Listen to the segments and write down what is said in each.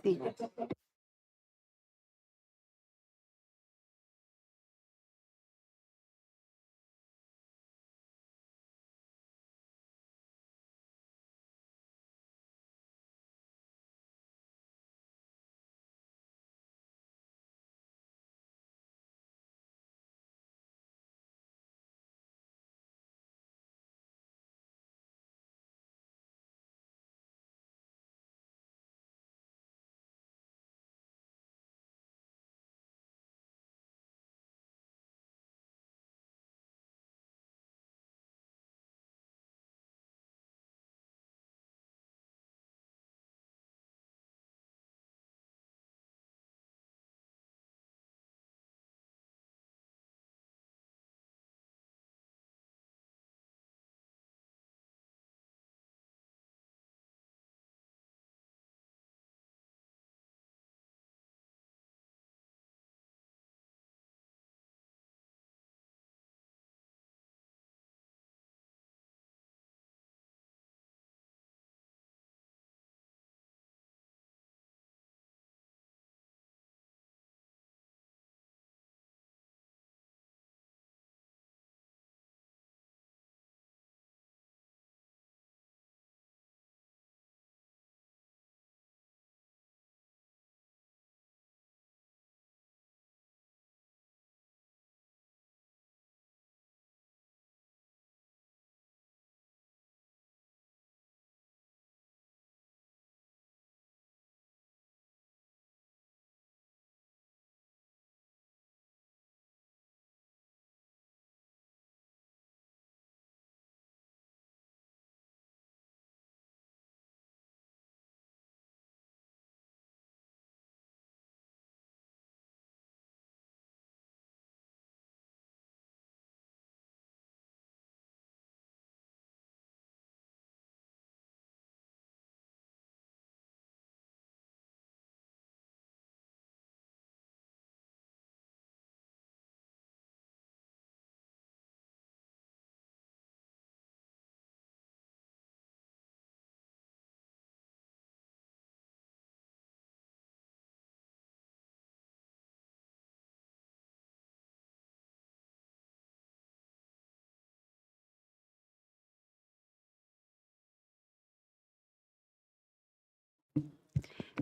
Sí.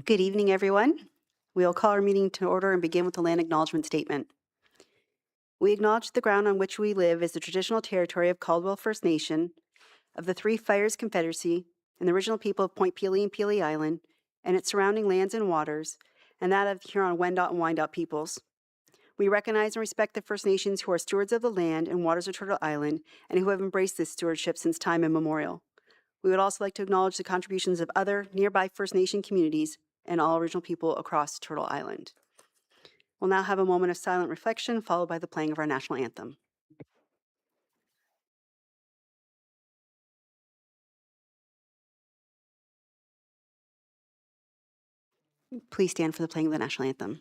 Good evening, everyone. We'll call our meeting to order and begin with the land acknowledgement statement. We acknowledge the ground on which we live is the traditional territory of Caldwell First Nation, of the Three Fires Confederacy, and the original people of Point Pelee and Pelee Island, and its surrounding lands and waters, and that of Huron-Wendat and Wyandot peoples. We recognize and respect the First Nations who are stewards of the land and waters of Turtle Island and who have embraced this stewardship since time immemorial. We would also like to acknowledge the contributions of other nearby First Nation communities and all original people across Turtle Island. We'll now have a moment of silent reflection, followed by the playing of our national anthem. Please stand for the playing of the national anthem.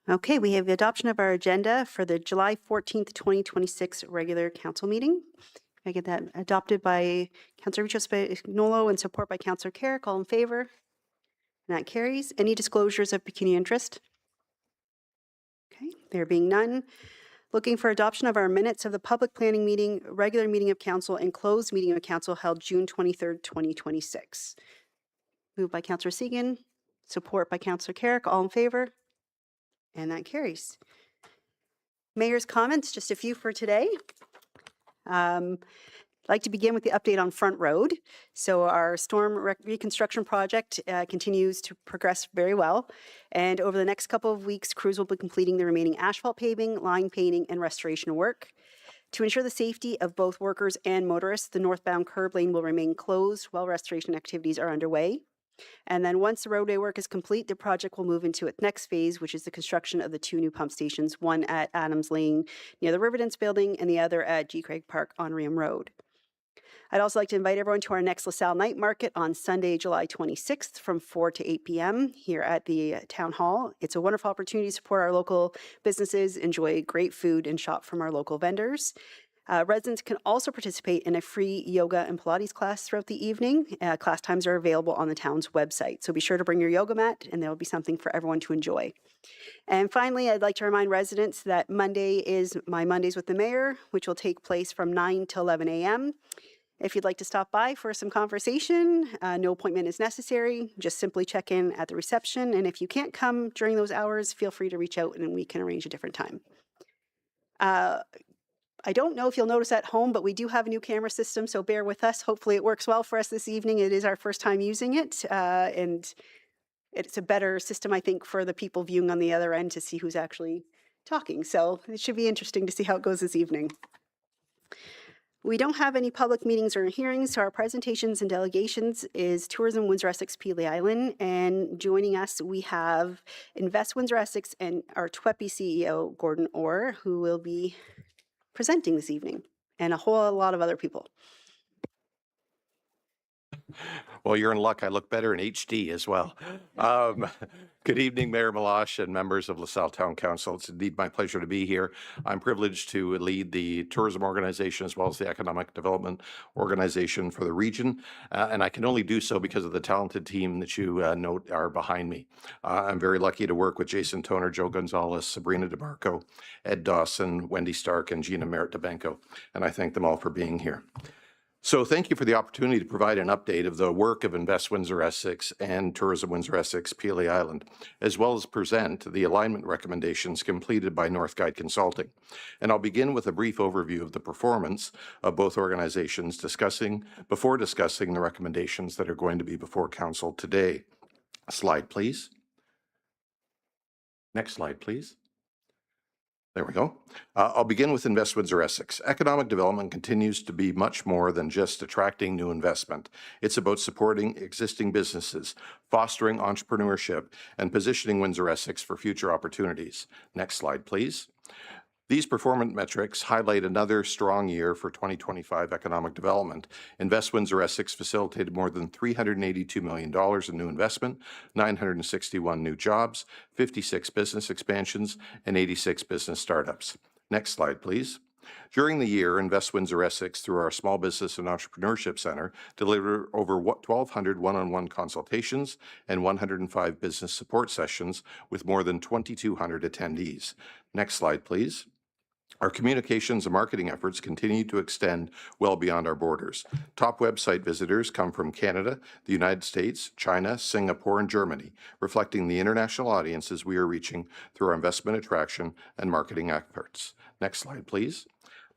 Okay, we have the adoption of our agenda for the July 14th, 2026 regular council meeting. I get that adopted by Councillor Richo Spagnolo and support by Councillor Carrick. All in favor? And that carries. Any disclosures of pecuniary interest? Okay, there being none. Looking for adoption of our minutes of the public planning meeting, regular meeting of council, and closed meeting of council held June 23rd, 2026. Moved by Councillor Segan, support by Councillor Carrick. All in favor? And that carries. Mayor's comments, just a few for today. I'd like to begin with the update on Front Road. So our storm reconstruction project continues to progress very well. And over the next couple of weeks, crews will be completing the remaining asphalt paving, line painting, and restoration work. To ensure the safety of both workers and motorists, the northbound curb lane will remain closed while restoration activities are underway. And then once the roadway work is complete, the project will move into its next phase, which is the construction of the 2 new pump stations, one at Adams Lane near the Riverdance building and the other at G. Craig Park on Ream Road. I'd also like to invite everyone to our next LaSalle Night Market on Sunday, July 26th from 4 to 8 p.m. here at the Town Hall. It's a wonderful opportunity to support our local businesses, enjoy great food, and shop from our local vendors. Residents can also participate in a free yoga and Pilates class throughout the evening. Class times are available on the town's website, so be sure to bring your yoga mat and there will be something for everyone to enjoy. And finally, I'd like to remind residents that Monday is my Mondays with the Mayor, which will take place from 9 to 11 a.m. If you'd like to stop by for some conversation, no appointment is necessary. Just simply check in at the reception. And if you can't come during those hours, feel free to reach out and we can arrange a different time. I don't know if you'll notice at home, but we do have a new camera system, so bear with us. Hopefully it works well for us this evening. It is our first time using it, and it's a better system, I think, for the people viewing on the other end to see who's actually talking. So it should be interesting to see how it goes this evening. We don't have any public meetings or hearings, so our presentations and delegations is Tourism Windsor-Essex Pelee Island, and joining us we have Invest Windsor-Essex and our TWEPI CEO, Gordon Orr, who will be presenting this evening, and a whole lot of other people. Well, you're in luck. I look better in HD as well. Good evening, Mayor Meloche and members of LaSalle Town Council. It's indeed my pleasure to be here. I'm privileged to lead the tourism organization as well as the economic development organization for the region. And I can only do so because of the talented team that you note are behind me. I'm very lucky to work with Jason Toner, Joe Gonzalez, Sabrina DeMarco, Ed Dawson, Wendy Stark, and Gina Merritt-Debenko. And I thank them all for being here. So thank you for the opportunity to provide an update of the work of Invest Windsor-Essex and Tourism Windsor-Essex Pelee Island, as well as present the alignment recommendations completed by Northguide Consulting. And I'll begin with a brief overview of the performance of both organizations before discussing the recommendations that are going to be before Council today. Slide, please. Next slide, please. There we go. I'll begin with Invest Windsor-Essex. Economic development continues to be much more than just attracting new investment. It's about supporting existing businesses, fostering entrepreneurship, and positioning Windsor-Essex for future opportunities. Next slide, please. These performance metrics highlight another strong year for 2025 economic development. Invest Windsor-Essex facilitated more than $382 million in new investment, 961 new jobs, 56 business expansions, and 86 business startups. Next slide, please. During the year, Invest Windsor-Essex, through our Small Business and Entrepreneurship Center, delivered over 1,200 one-on-one consultations and 105 business support sessions with more than 2,200 attendees. Next slide, please. Our communications and marketing efforts continue to extend well beyond our borders. Top website visitors come from Canada, the United States, China, Singapore, and Germany, reflecting the international audiences we are reaching through our investment attraction and marketing efforts. Next slide, please.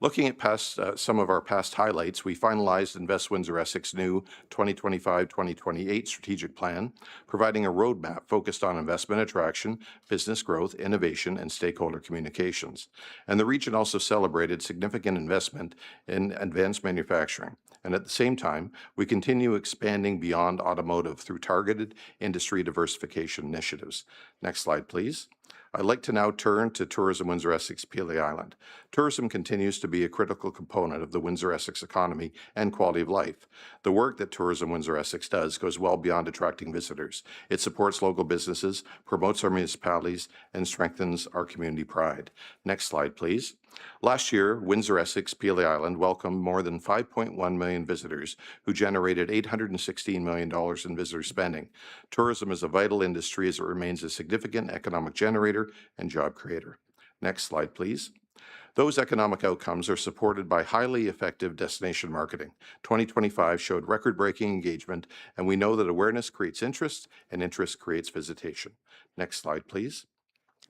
Looking at some of our past highlights, we finalized Invest Windsor-Essex new 2025-2028 strategic plan, providing a roadmap focused on investment attraction, business growth, innovation, and stakeholder communications. And the region also celebrated significant investment in advanced manufacturing. And at the same time, we continue expanding beyond automotive through targeted industry diversification initiatives. Next slide, please. I'd like to now turn to Tourism Windsor-Essex Pelee Island. Tourism continues to be a critical component of the Windsor-Essex economy and quality of life. The work that Tourism Windsor-Essex does goes well beyond attracting visitors. It supports local businesses, promotes our municipalities, and strengthens our community pride. Next slide, please. Last year, Windsor-Essex Pelee Island welcomed more than 5.1 million visitors who generated $816 million in visitor spending. Tourism is a vital industry as it remains a significant economic generator and job creator. Next slide, please. Those economic outcomes are supported by highly effective destination marketing. 2025 showed record-breaking engagement, and we know that awareness creates interest, and interest creates visitation. Next slide, please.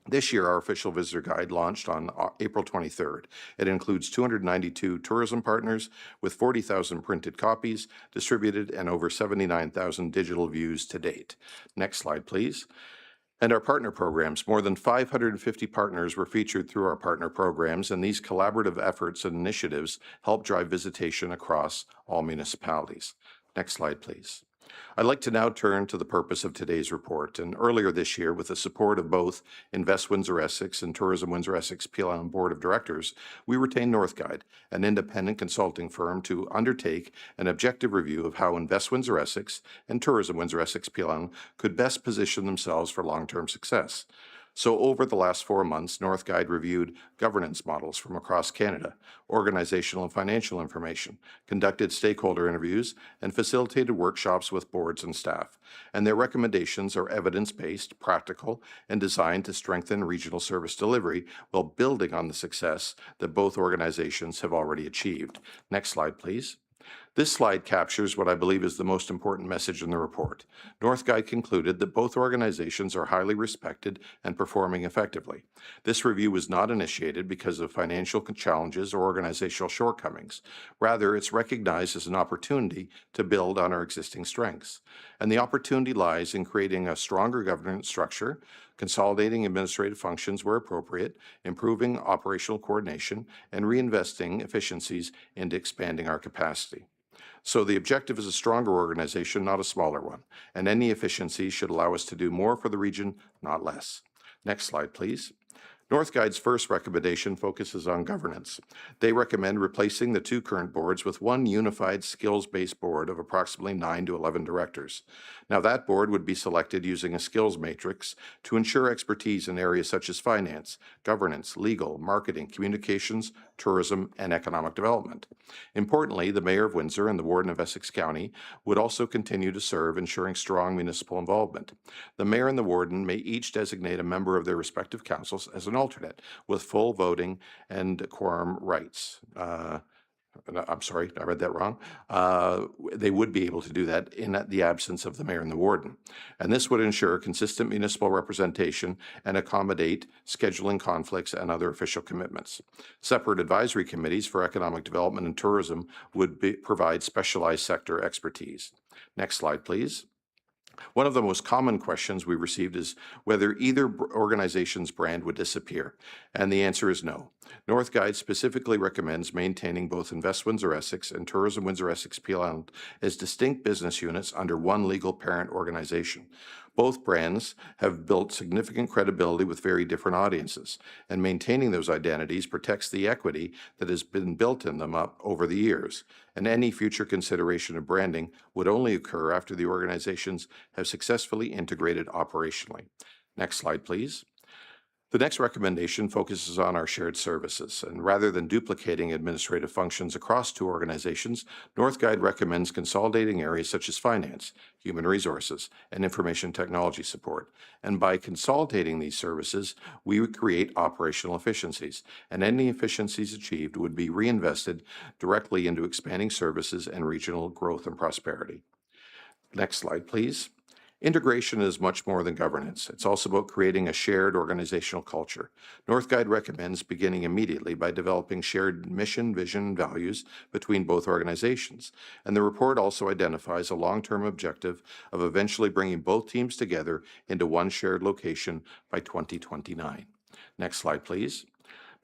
This year, our official visitor guide launched on April 23rd. It includes 292 tourism partners with 40,000 printed copies distributed and over 79,000 digital views to date. Next slide, please. And our partner programs. More than 550 partners were featured through our partner programs, and these collaborative efforts and initiatives help drive visitation across all municipalities. Next slide, please. I'd like to now turn to the purpose of today's report. And earlier this year, with the support of both Invest Windsor-Essex and Tourism Windsor-Essex Pelee Island Board of Directors, we retained Northguide, an independent consulting firm, to undertake an objective review of how Invest Windsor-Essex and Tourism Windsor-Essex Pelee Island could best position themselves for long-term success. So over the last 4 months, Northguide reviewed governance models from across Canada, organizational and financial information, conducted stakeholder interviews, and facilitated workshops with boards and staff. And their recommendations are evidence-based, practical, and designed to strengthen regional service delivery while building on the success that both organizations have already achieved. Next slide, please. This slide captures what I believe is the most important message in the report. Northguide concluded that both organizations are highly respected and performing effectively. This review was not initiated because of financial challenges or organizational shortcomings. Rather, it's recognized as an opportunity to build on our existing strengths. And the opportunity lies in creating a stronger governance structure, consolidating administrative functions where appropriate, improving operational coordination, and reinvesting efficiencies into expanding our capacity. So the objective is a stronger organization, not a smaller one, and any efficiency should allow us to do more for the region, not less. Next slide, please. Northguide's first recommendation focuses on governance. They recommend replacing the 2 current boards with one unified skills-based board of approximately 9 to 11 directors. Now, that board would be selected using a skills matrix to ensure expertise in areas such as finance, governance, legal, marketing, communications, tourism, and economic development. Importantly, the Mayor of Windsor and the Warden of Essex County would also continue to serve, ensuring strong municipal involvement. The Mayor and the Warden may each designate a member of their respective councils as an alternate with full voting and quorum rights. I'm sorry, I read that wrong. They would be able to do that in the absence of the Mayor and the Warden. And this would ensure consistent municipal representation and accommodate scheduling conflicts and other official commitments. Separate advisory committees for economic development and tourism would provide specialized sector expertise. Next slide, please. One of the most common questions we received is whether either organization's brand would disappear, and the answer is no. Northguide specifically recommends maintaining both Invest Windsor-Essex and Tourism Windsor-Essex Pelee Island as distinct business units under one legal parent organization. Both brands have built significant credibility with very different audiences, and maintaining those identities protects the equity that has been built in them up over the years. And any future consideration of branding would only occur after the organizations have successfully integrated operationally. Next slide, please. The next recommendation focuses on our shared services, and rather than duplicating administrative functions across 2 organizations, Northguide recommends consolidating areas such as finance, human resources, and information technology support. And by consolidating these services, we would create operational efficiencies, and any efficiencies achieved would be reinvested directly into expanding services and regional growth and prosperity. Next slide, please. Integration is much more than governance. It's also about creating a shared organizational culture. Northguide recommends beginning immediately by developing shared mission, vision, and values between both organizations. And the report also identifies a long-term objective of eventually bringing both teams together into one shared location by 2029. Next slide, please.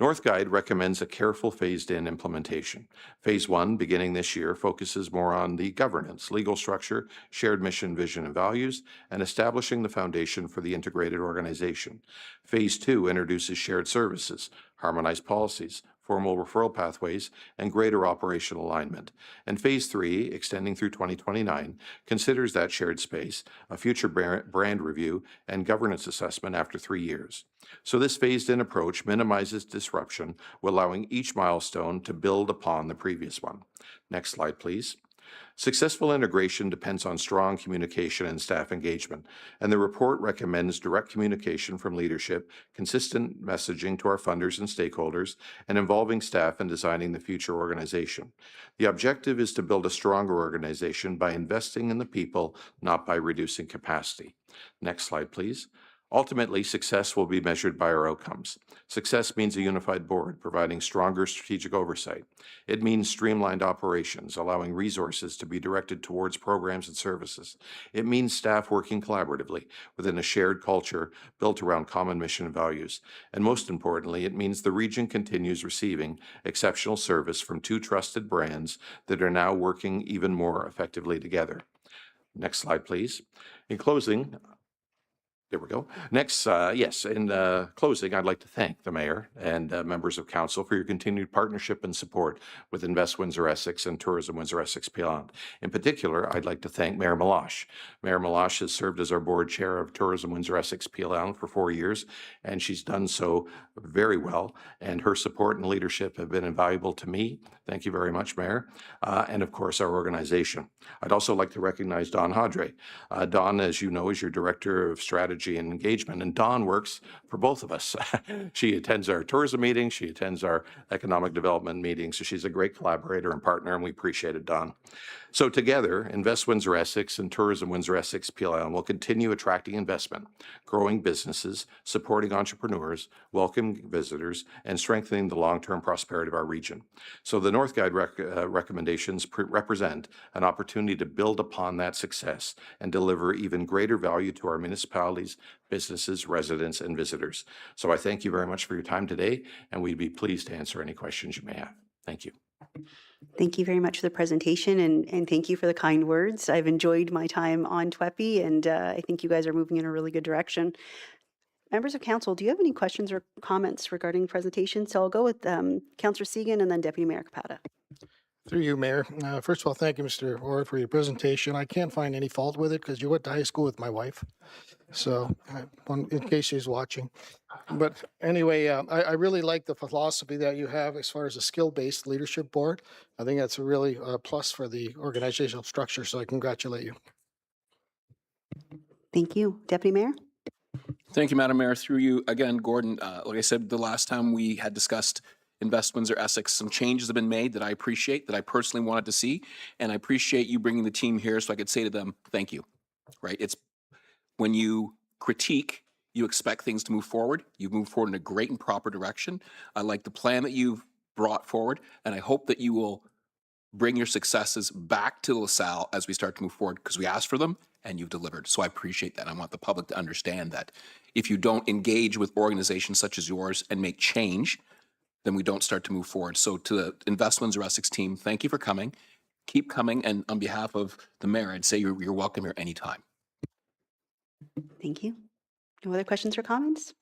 Northguide recommends a careful phased-in implementation. Phase 1, beginning this year, focuses more on the governance, legal structure, shared mission, vision, and values, and establishing the foundation for the integrated organization. Phase 2 introduces shared services, harmonized policies, formal referral pathways, and greater operational alignment. And Phase 3, extending through 2029, considers that shared space, a future brand review, and governance assessment after 3 years. So this phased-in approach minimizes disruption, while allowing each milestone to build upon the previous one. Next slide, please. Successful integration depends on strong communication and staff engagement, and the report recommends direct communication from leadership, consistent messaging to our funders and stakeholders, and involving staff in designing the future organization. The objective is to build a stronger organization by investing in the people, not by reducing capacity. Next slide, please. Ultimately, success will be measured by our outcomes. Success means a unified board, providing stronger strategic oversight. It means streamlined operations, allowing resources to be directed towards programs and services. It means staff working collaboratively within a shared culture built around common mission and values. And most importantly, it means the region continues receiving exceptional service from 2 trusted brands that are now working even more effectively together. Next slide, please. In closing, there we go. Next, in closing, I'd like to thank the Mayor and members of Council for your continued partnership and support with Invest Windsor Essex and Tourism Windsor Essex Beyond. In particular, I'd like to thank Mayor Meloche. Mayor Meloche has served as our board chair of Tourism Windsor Essex PLL for 4 years, and she's done so very well, and her support and leadership have been invaluable to me. Thank you very much, Mayor, and of course, our organization. I'd also like to recognize Dawn Hadre. Dawn, as you know, is your Director of Strategy and Engagement, and Dawn works for both of us. She attends our tourism meetings, she attends our economic development meetings, so she's a great collaborator and partner, and we appreciate it, Dawn. So together, Invest Windsor Essex and Tourism Windsor Essex PLL will continue attracting investment, growing businesses, supporting entrepreneurs, welcoming visitors, and strengthening the long-term prosperity of our region. So the North Guide recommendations represent an opportunity to build upon that success and deliver even greater value to our municipalities, businesses, residents, and visitors. So I thank you very much for your time today, and we'd be pleased to answer any questions you may have. Thank you. Thank you very much for the presentation, and thank you for the kind words. I've enjoyed my time on TWEPI, and I think you guys are moving in a really good direction. Members of Council, do you have any questions or comments regarding the presentation? So I'll go with Councillor Segan and then Deputy Mayor Capata. Through you, Mayor. First of all, thank you, Mr. Orr, for your presentation. I can't find any fault with it because you went to high school with my wife. So in case she's watching. But anyway, I really like the philosophy that you have as far as a skill-based leadership board. I think that's a really plus for the organizational structure. So I congratulate you. Thank you. Deputy Mayor? Thank you, Madam Mayor. Through you again, Gordon. Like I said, the last time we had discussed Invest Windsor Essex, some changes have been made that I appreciate, that I personally wanted to see, and I appreciate you bringing the team here so I could say to them, thank you, right? It's when you critique, you expect things to move forward. You've moved forward in a great and proper direction. I like the plan that you've brought forward, and I hope that you will bring your successes back to LaSalle as we start to move forward, because we asked for them and you've delivered. So I appreciate that. I want the public to understand that if you don't engage with organizations such as yours and make change, then we don't start to move forward. So to the Invest Windsor Essex team, thank you for coming. Keep coming. And on behalf of the mayor, I'd say you're welcome here anytime. Thank you. No other questions or comments?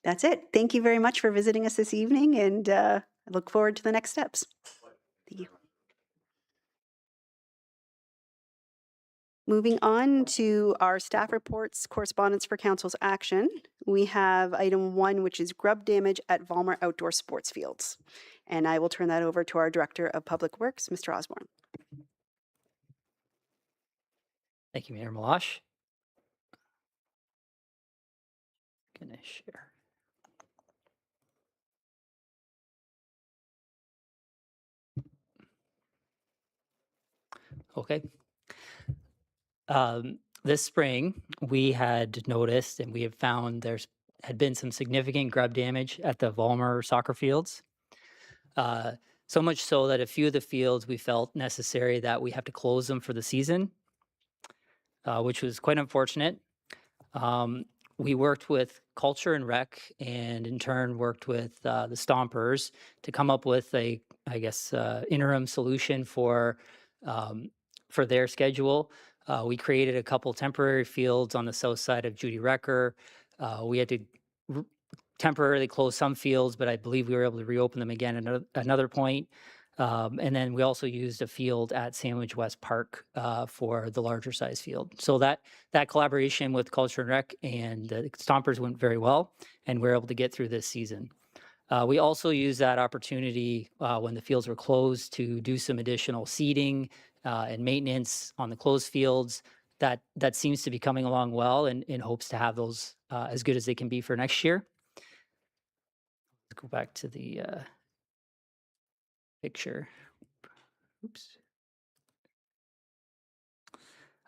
That's it. Thank you very much for visiting us this evening, and I look forward to the next steps. Thank you. Moving on to our staff reports, correspondence for council's action. We have item 1, which is grub damage at Vollmer Outdoor Sports Fields. And I will turn that over to our Director of Public Works, Mr. Osborne. Thank you, Mayor Meloche. Gonna share. Okay. This spring, we had noticed and we have found there's had been some significant grub damage at the Vollmer soccer fields. So much so that a few of the fields we felt necessary that we have to close them for the season, which was quite unfortunate. We worked with Culture and Rec, and in turn worked with the Stompers to come up with a, interim solution for their schedule. We created a couple temporary fields on the south side of Judy Recker. We had to temporarily closed some fields, but I believe we were able to reopen them again at another point. And then we also used a field at Sandwich West Park for the larger size field. So that collaboration with Culture and Rec and the Stompers went very well, and we were able to get through this season. We also used that opportunity when the fields were closed to do some additional seeding and maintenance on the closed fields. That seems to be coming along well, and in hopes to have those as good as they can be for next year. Let's go back to the picture. Oops.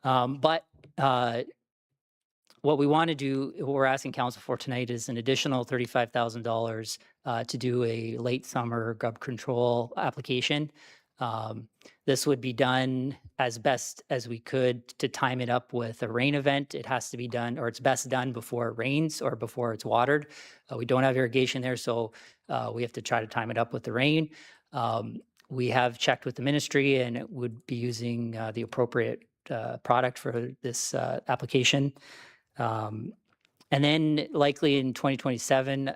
But what we want to do, what we're asking council for tonight is an additional $35,000 to do a late summer grub control application. This would be done as best as we could to time it up with a rain event. It has to be done, or it's best done before it rains or before it's watered. We don't have irrigation there, so we have to try to time it up with the rain. We have checked with the ministry, and it would be using the appropriate product for this application. And then likely in 2027,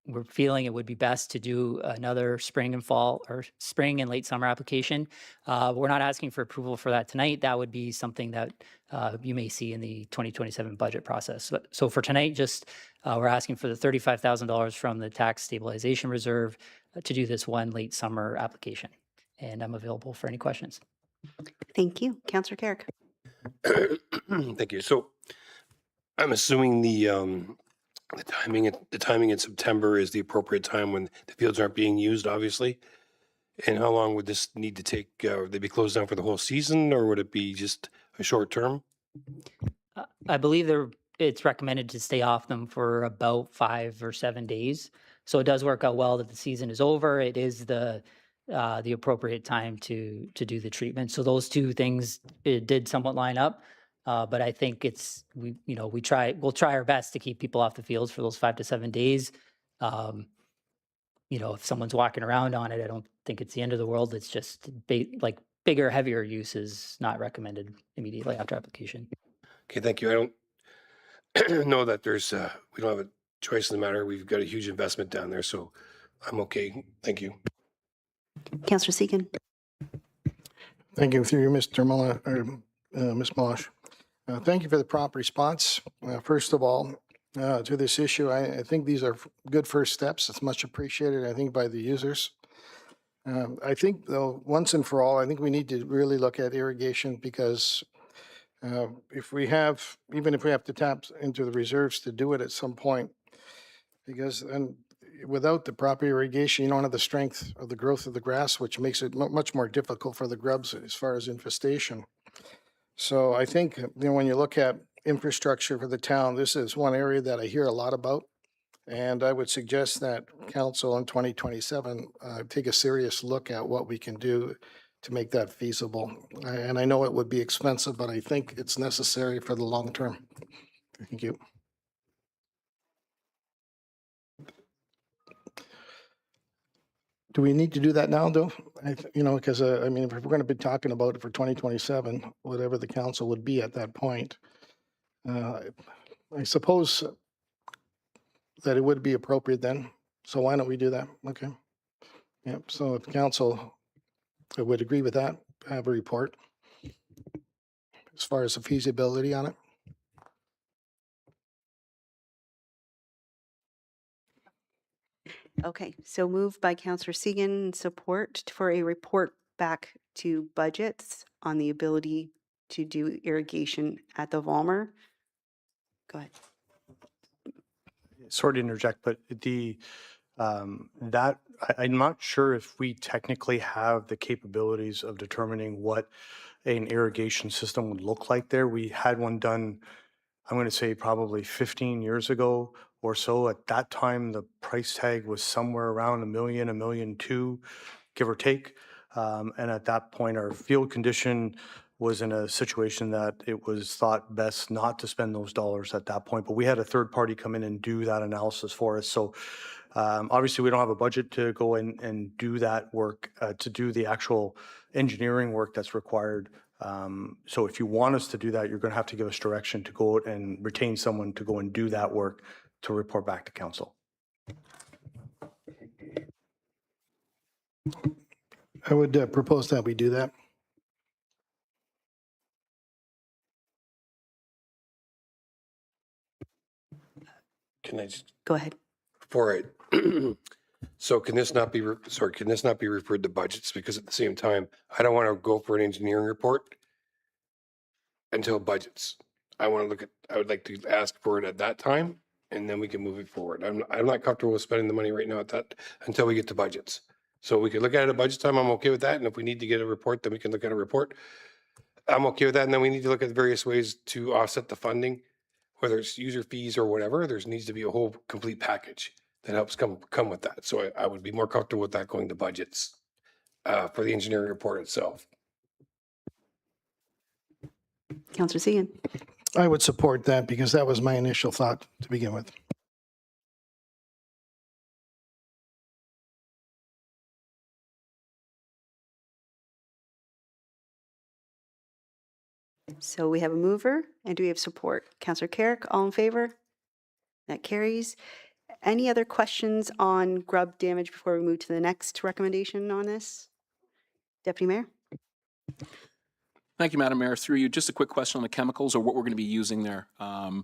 we're feeling it would be best to do another spring and fall, or spring and late summer application. We're not asking for approval for that tonight. That would be something that you may see in the 2027 budget process. So for tonight, just we're asking for the $35,000 from the tax stabilization reserve to do this one late summer application. And I'm available for any questions. Thank you. Councillor Carrick. Thank you. So I'm assuming the timing in September is the appropriate time when the fields aren't being used, obviously. And how long would this need to take? Would they be closed down for the whole season, or would it be just a short term? I believe it's recommended to stay off them for about 5 or 7 days. So it does work out well that the season is over. It is the appropriate time to do the treatment. So those two things, it did somewhat line up. But I think we'll try our best to keep people off the fields for those 5 to 7 days. If someone's walking around on it, I don't think it's the end of the world. It's just like bigger, heavier use is not recommended immediately after application. Okay, thank you. I don't know that we don't have a choice in the matter. We've got a huge investment down there, so I'm okay. Thank you. Councillor Segan. Thank you, through you, Mr. Muller, or Ms. Mosh. Thank you for the prompt response. First of all, to this issue, I think these are good first steps. It's much appreciated, I think, by the users. I think, though, once and for all, I think we need to really look at irrigation, because even if we have to tap into the reserves to do it at some point, because without the proper irrigation, you don't have the strength of the growth of the grass, which makes it much more difficult for the grubs as far as infestation. So I think, when you look at infrastructure for the town, this is one area that I hear a lot about. And I would suggest that council in 2027 take a serious look at what we can do to make that feasible. And I know it would be expensive, but I think it's necessary for the long term. Thank you. Do we need to do that now, though? Because if we're going to be talking about it for 2027, whatever the council would be at that point, I suppose that it would be appropriate then. So why don't we do that? Okay. Yeah. So if council would agree with that, have a report as far as the feasibility on it. Okay, so moved by Councillor Segan, support for a report back to budgets on the ability to do irrigation at the Volmer. Go ahead. Sorry to interject, but I'm not sure if we technically have the capabilities of determining what an irrigation system would look like there. We had one done, I'm going to say probably 15 years ago or so. At that time, the price tag was somewhere around $1 million, $1.2 million, give or take. And at that point, our field condition was in a situation that it was thought best not to spend those dollars at that point. But we had a third party come in and do that analysis for us. So obviously, we don't have a budget to go in and do that work, to do the actual engineering work that's required. So if you want us to do that, you're going to have to give us direction to go out and retain someone to go and do that work to report back to council. I would propose that we do that. Can I just, Go ahead. for it, so can this not be, can this not be referred to budgets? Because at the same time, I don't want to go for an engineering report until budgets. I want to look at, I would like to ask for it at that time, and then we can move it forward. I'm not comfortable with spending the money right now at that, until we get to budgets. So we could look at it at budget time, I'm okay with that, and if we need to get a report, then we can look at a report. I'm okay with that, and then we need to look at various ways to offset the funding, whether it's user fees or whatever. There needs to be a whole complete package that helps come with that. So I would be more comfortable with that going to budgets for the engineering report itself. Councillor Segan. I would support that because that was my initial thought to begin with. So we have a mover, and do we have support? Councillor Carrick, all in favor? That carries. Any other questions on grub damage before we move to the next recommendation on this? Deputy Mayor? Thank you, Madam Mayor. Through you, just a quick question on the chemicals or what we're going to be using there. I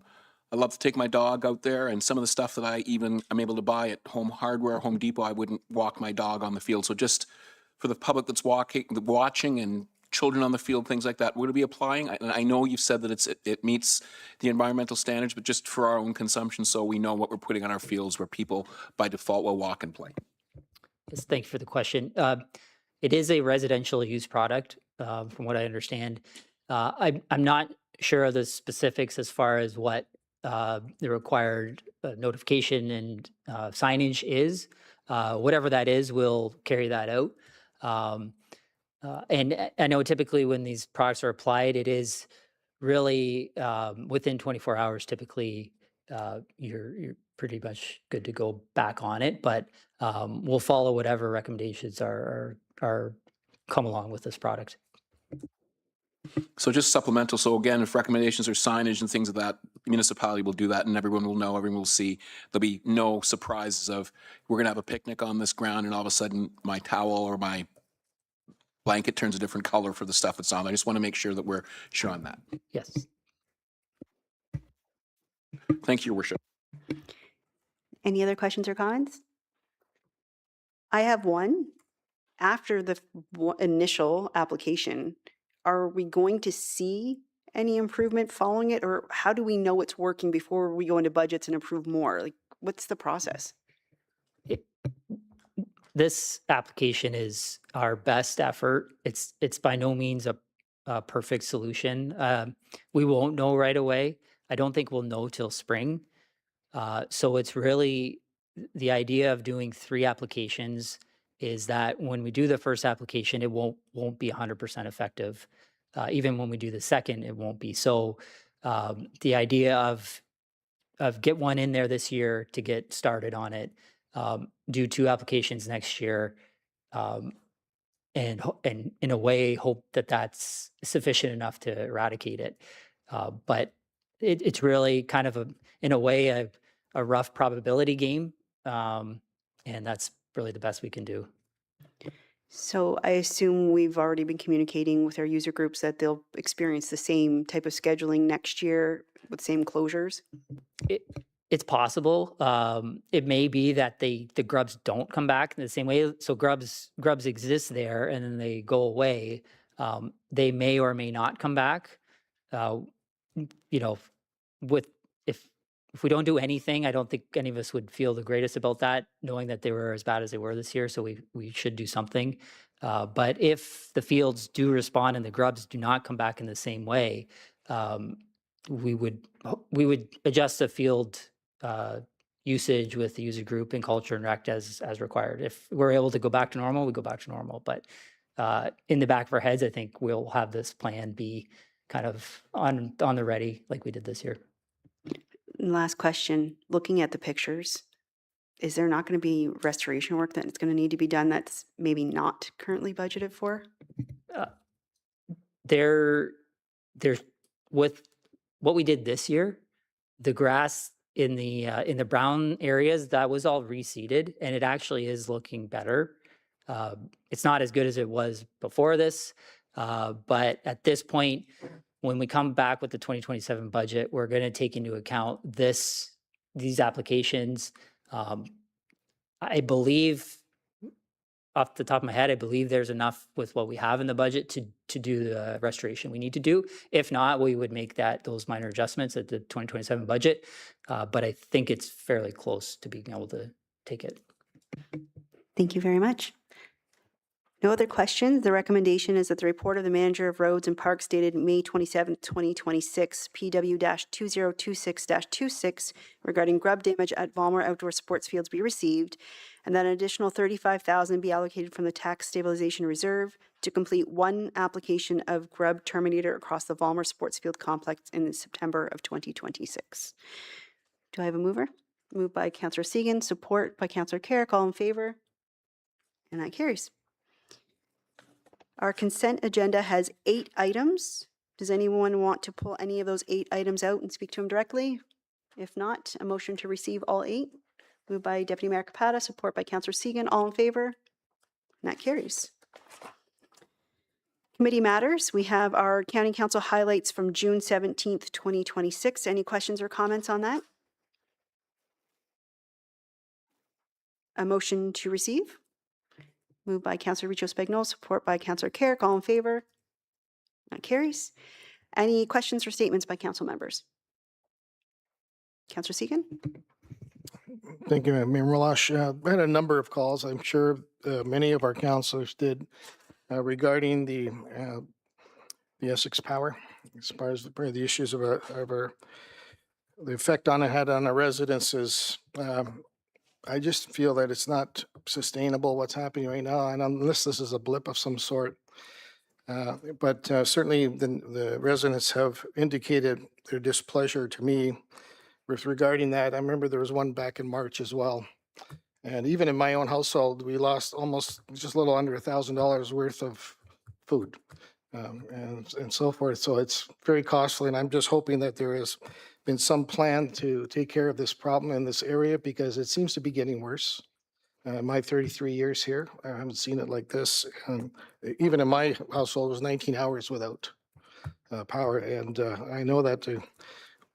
love to take my dog out there, and some of the stuff that I'm able to buy at Home Hardware, Home Depot, I wouldn't walk my dog on the field. So just for the public that's watching and children on the field, things like that, would it be applying? I know you've said that it meets the environmental standards, but just for our own consumption, so we know what we're putting on our fields where people by default will walk and play. Yes, thank you for the question. It is a residential use product, from what I understand. I'm not sure of the specifics as far as what the required notification and signage is. Whatever that is, we'll carry that out. And I know typically when these products are applied, it is really within 24 hours. Typically, you're pretty much good to go back on it. But we'll follow whatever recommendations are come along with this product. So just supplemental. So again, if recommendations are signage and things of that, municipality will do that and everyone will know, everyone will see. There'll be no surprises of we're going to have a picnic on this ground and all of a sudden my towel or my blanket turns a different color for the stuff that's on. I just want to make sure that we're sure on that. Yes. Thank you, Your Worship. Any other questions or comments? I have one. After the initial application, are we going to see any improvement following it? Or how do we know it's working before we go into budgets and approve more? Like, what's the process? This application is our best effort. It's by no means a perfect solution. We won't know right away. I don't think we'll know till spring. So it's really the idea of doing 3 applications is that when we do the first application, it won't be 100% effective. Even when we do the second, it won't be. So the idea of get one in there this year to get started on it, do 2 applications next year, and in a way hope that that's sufficient enough to eradicate it. But it's really kind of in a way a rough probability game, and that's really the best we can do. So I assume we've already been communicating with our user groups that they'll experience the same type of scheduling next year with same closures? It's possible. It may be that the grubs don't come back in the same way. So grubs exist there and then they go away. They may or may not come back. If we don't do anything, I don't think any of us would feel the greatest about that, knowing that they were as bad as they were this year. So we should do something. But if the fields do respond and the grubs do not come back in the same way, we would adjust the field usage with the user group and culture and rec as required. If we're able to go back to normal, we go back to normal. But in the back of our heads, I think we'll have this plan be kind of on the ready like we did this year. Last question, looking at the pictures, is there not going to be restoration work that's going to need to be done that's maybe not currently budgeted for? There's with what we did this year, the grass in the brown areas, that was all reseeded and it actually is looking better. It's not as good as it was before this, but at this point, when we come back with the 2027 budget, we're going to take into account these applications. I believe, off the top of my head, I believe there's enough with what we have in the budget to do the restoration we need to do. If not, we would make those minor adjustments at the 2027 budget. But I think it's fairly close to being able to take it. Thank you very much. No other questions. The recommendation is that the report of the manager of roads and parks dated May 27, 2026, PW-2026-26 regarding grub damage at Vollmer outdoor sports fields be received, and that an additional $35,000 be allocated from the tax stabilization reserve to complete one application of grub terminator across the Vollmer sports field complex in September of 2026. Do I have a mover? Moved by Councillor Segan, support by Councillor Carrick. All in favor? And that carries. Our consent agenda has 8 items. Does anyone want to pull any of those 8 items out and speak to them directly? If not, a motion to receive all 8. Moved by Deputy Mayor Capata, support by Councillor Segan. All in favor? And that carries. Committee matters. We have our County Council highlights from June 17th, 2026. Any questions or comments on that? A motion to receive? Moved by Councillor Richo Spagnol, support by Councillor Carrick. All in favor? That carries. Any questions or statements by council members? Councillor Segan? Thank you, Mayor Melash. I had a number of calls. I'm sure many of our councillors did regarding the Essex Power, as far as the issues of the effect it had on our residences. I just feel that it's not sustainable what's happening right now, and unless this is a blip of some sort. But certainly the residents have indicated their displeasure to me with regarding that. I remember there was one back in March as well. And even in my own household, we lost almost just a little under $1,000 worth of food and so forth. So it's very costly, and I'm just hoping that there has been some plan to take care of this problem in this area, because it seems to be getting worse. My 33 years here, I haven't seen it like this. Even in my household, it was 19 hours without power. And I know that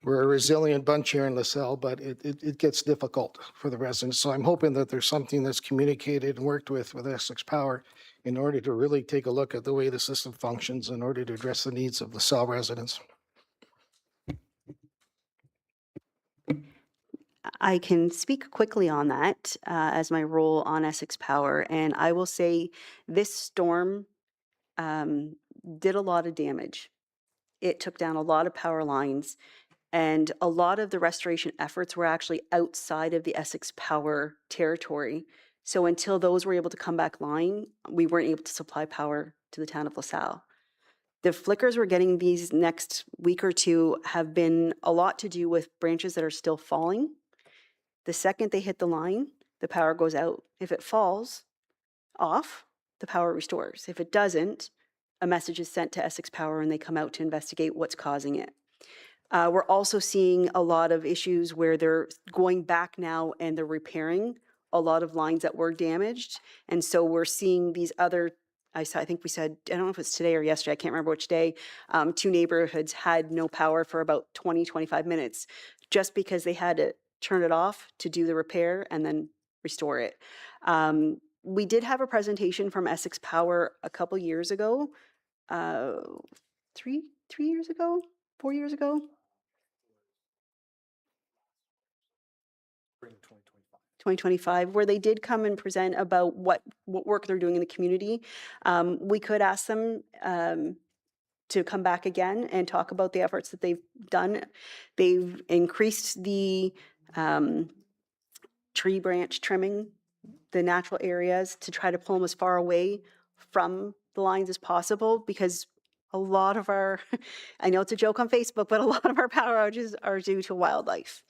we're a resilient bunch here in LaSalle, but it gets difficult for the residents. So I'm hoping that there's something that's communicated and worked with Essex Power in order to really take a look at the way the system functions in order to address the needs of LaSalle residents. I can speak quickly on that as my role on Essex Power, and I will say this storm did a lot of damage. It took down a lot of power lines, and a lot of the restoration efforts were actually outside of the Essex Power territory. So until those were able to come back line, we weren't able to supply power to the town of LaSalle. The flickers we're getting these next week or two have been a lot to do with branches that are still falling. The second they hit the line, the power goes out. If it falls off, the power restores. If it doesn't, a message is sent to Essex Power and they come out to investigate what's causing it. We're also seeing a lot of issues where they're going back now and they're repairing a lot of lines that were damaged. And so we're seeing these other, I think we said, I don't know if it's today or yesterday, I can't remember which day, 2 neighborhoods had no power for about 20, 25 minutes just because they had to turn it off to do the repair and then restore it. We did have a presentation from Essex Power a couple years ago, 3 years ago, 4 years ago. 2025, where they did come and present about what work they're doing in the community. We could ask them to come back again and talk about the efforts that they've done. They've increased the tree branch trimming, the natural areas, to try to pull them as far away from the lines as possible, because a lot of our, I know it's a joke on Facebook, but a lot of our power outages are due to wildlife.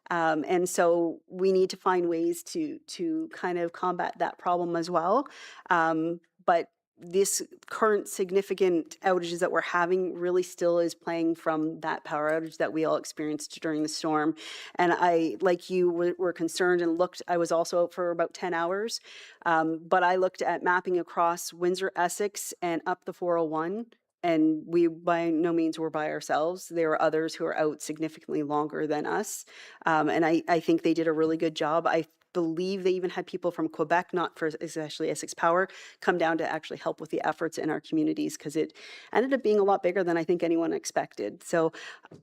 And so we need to find ways to kind of combat that problem as well. But this current significant outages that we're having really still is playing from that power outage that we all experienced during the storm. And I, like you, were concerned and looked, I was also out for about 10 hours, but I looked at mapping across Windsor, Essex, and up the 401. And we by no means were by ourselves. There were others who are out significantly longer than us. And I think they did a really good job. I believe they even had people from Quebec, not for especially Essex Power, come down to actually help with the efforts in our communities, because it ended up being a lot bigger than I think anyone expected. So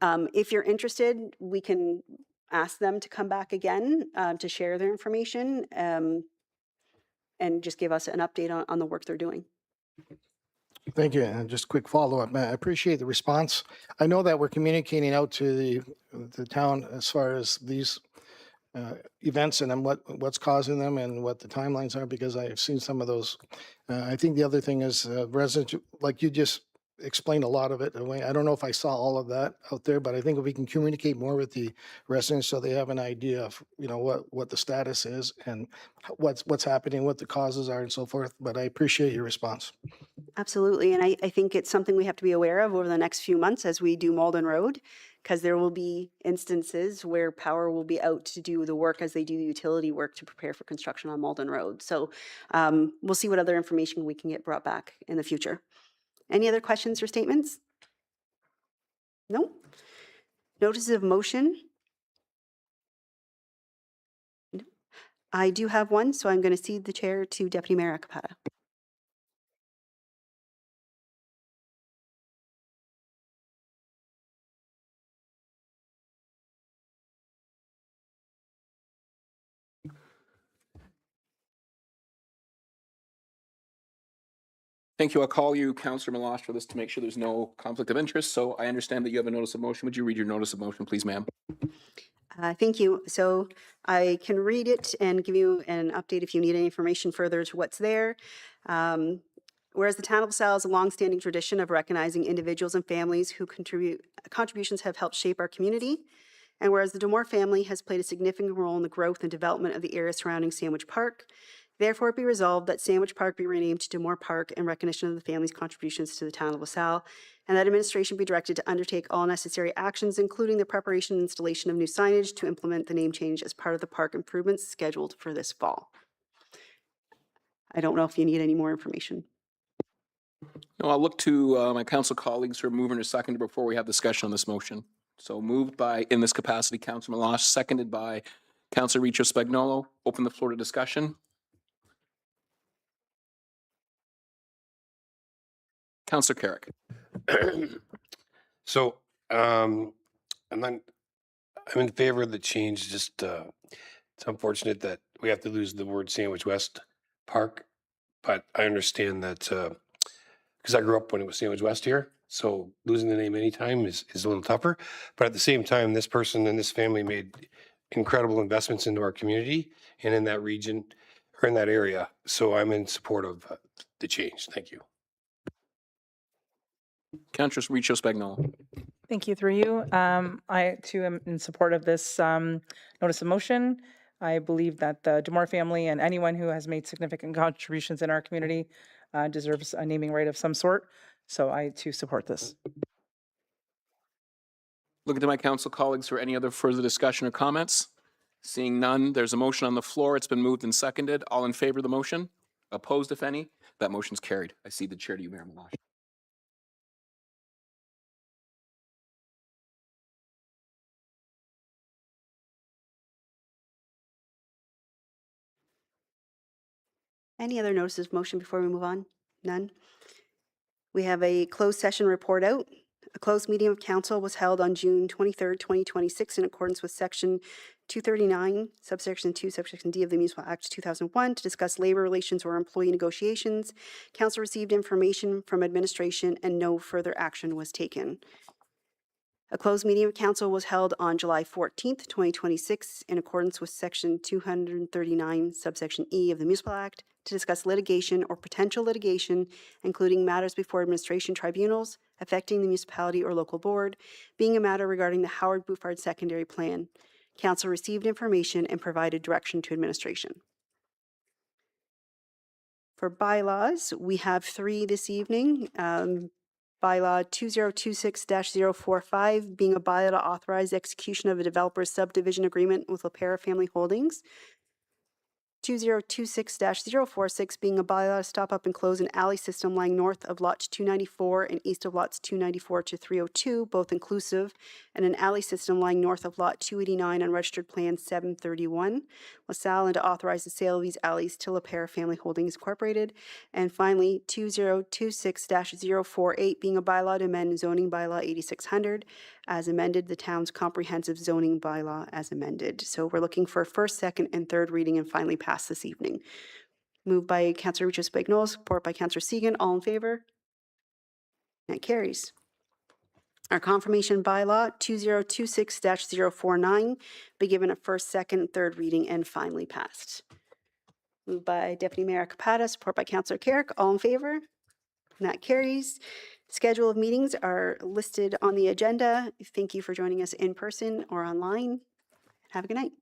if you're interested, we can ask them to come back again to share their information and just give us an update on the work they're doing. Thank you. And just a quick follow-up. I appreciate the response. I know that we're communicating out to the town as far as these events and then what's causing them and what the timelines are, because I've seen some of those. I think the other thing is residents, like you just explained a lot of it. I don't know if I saw all of that out there, but I think if we can communicate more with the residents so they have an idea of, you know, what the status is and what's happening, what the causes are and so forth. But I appreciate your response. Absolutely. And I think it's something we have to be aware of over the next few months as we do Malden Road, because there will be instances where power will be out to do the work as they do the utility work to prepare for construction on Malden Road. So we'll see what other information we can get brought back in the future. Any other questions or statements? No? Notices of motion? No. I do have one, so I'm going to cede the chair to Deputy Mayor Akapada. Thank you. I'll call you, Councillor Meloche, for this to make sure there's no conflict of interest. So I understand that you have a notice of motion. Would you read your notice of motion, please, ma'am? Thank you. So I can read it and give you an update if you need any information further to what's there. Whereas the town of LaSalle has a longstanding tradition of recognizing individuals and families who contributions have helped shape our community, and whereas the Demore family has played a significant role in the growth and development of the area surrounding Sandwich Park, therefore it be resolved that Sandwich Park be renamed to Demore Park in recognition of the family's contributions to the town of LaSalle, and that administration be directed to undertake all necessary actions, including the preparation and installation of new signage to implement the name change as part of the park improvements scheduled for this fall. I don't know if you need any more information. No, I'll look to my council colleagues who are moving or seconded before we have discussion on this motion. So moved by, in this capacity, Councillor Meloche, seconded by Councillor Riccio Spagnolo. Open the floor to discussion. Councillor Carrick. So, I'm in favor of the change. Just, it's unfortunate that we have to lose the word Sandwich West Park, but I understand that, because I grew up when it was Sandwich West here, so losing the name anytime is a little tougher. But at the same time, this person and this family made incredible investments into our community and in that region or in that area. So I'm in support of the change. Thank you. Councillor Riccio Spagnolo. Thank you, through you. I too am in support of this notice of motion. I believe that the Demore family and anyone who has made significant contributions in our community deserves a naming right of some sort. So I too support this. Looking to my council colleagues for any other further discussion or comments. Seeing none, there's a motion on the floor. It's been moved and seconded. All in favor of the motion? Opposed, if any? That motion's carried. I cede the chair to you, Mayor Meloche. Any other notices of motion before we move on? None? We have a closed session report out. A closed meeting of council was held on June 23rd, 2026 in accordance with section 239, subsection 2, subsection D of the Municipal Act 2001 to discuss labor relations or employee negotiations. Council received information from administration and no further action was taken. A closed meeting of council was held on July 14th, 2026 in accordance with section 239, subsection E of the Municipal Act to discuss litigation or potential litigation, including matters before administration tribunals affecting the municipality or local board, being a matter regarding the Howard Bouffard secondary plan. Council received information and provided direction to administration. For bylaws, we have 3 this evening. Bylaw 2026-045 being a bylaw to authorize execution of a developer's subdivision agreement with LaPera Family Holdings. 2026-046 being a bylaw to stop up and close an alley system lying north of lots 294 and east of lots 294 to 302, both inclusive, and an alley system lying north of lot 289 on registered plan 731, LaSalle, and to authorize the sale of these alleys to LaPera Family Holdings Incorporated. And finally, 2026-048 being a bylaw to amend zoning bylaw 8600 as amended, the town's comprehensive zoning bylaw as amended. So we're looking for first, second, and third reading and finally pass this evening. Moved by Councillor Ruchos Bagnols, support by Councillor Segan. All in favor? That carries. Our confirmation bylaw 2026-049 be given a first, second, and third reading and finally passed. Moved by Deputy Mayor Capata, support by Councillor Carrick. All in favor? And that carries. Schedule of meetings are listed on the agenda. Thank you for joining us in person or online. Have a good night.